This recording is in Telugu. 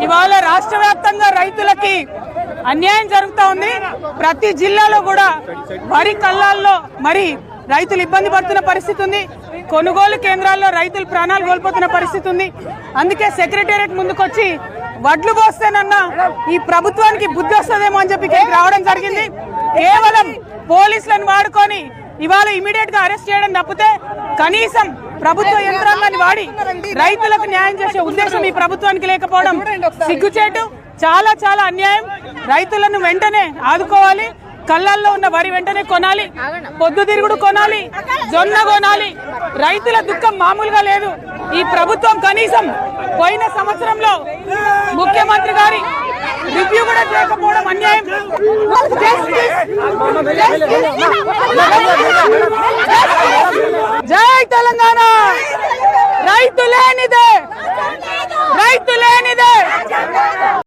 ఇవాళ రాష్ట్ర వ్యాప్తంగా రైతులకి అన్యాయం జరుగుతూ ఉంది. ప్రతి జిల్లాలో కూడా వరి కళ్ళాల్లో మరి రైతులు ఇబ్బంది పడుతున్న పరిస్థితి ఉంది. కొనుగోలు కేంద్రాల్లో రైతులు ప్రాణాలు కోల్పోతున్న పరిస్థితి ఉంది. అందుకే సెక్రటేరియట్ ముందుకొచ్చి వడ్లు పోస్తేనన్నా ఈ ప్రభుత్వానికి బుద్ధి వస్తుందేమో అని చెప్పి ఇక్కడికి రావడం జరిగింది. కేవలం పోలీసులను వాడుకొని ఇవాళ ఇమీడియట్ గా అరెస్ట్ చేయడం తప్పితే కనీసం ప్రభుత్వ యంత్రాంగాన్ని వాడి రైతులకు న్యాయం చేసే ఉద్దేశం ఈ ప్రభుత్వానికి లేకపోవడం సిగ్గుచేటు. చాలా చాలా అన్యాయం. రైతులను వెంటనే ఆదుకోవాలి. కళ్ళల్లో ఉన్న వరి వెంటనే కొనాలి, పొద్దుతిరుగుడు కొనాలి, జొన్న కొనాలి. రైతుల దుఃఖం మామూలుగా లేదు. ఈ ప్రభుత్వం కనీసం పోయిన సంవత్సరంలో ముఖ్యమంత్రి గారి రివ్యూ కూడా చేయకపోవడం అన్యాయం. జై తెలంగాణ. రైతు లేనిదే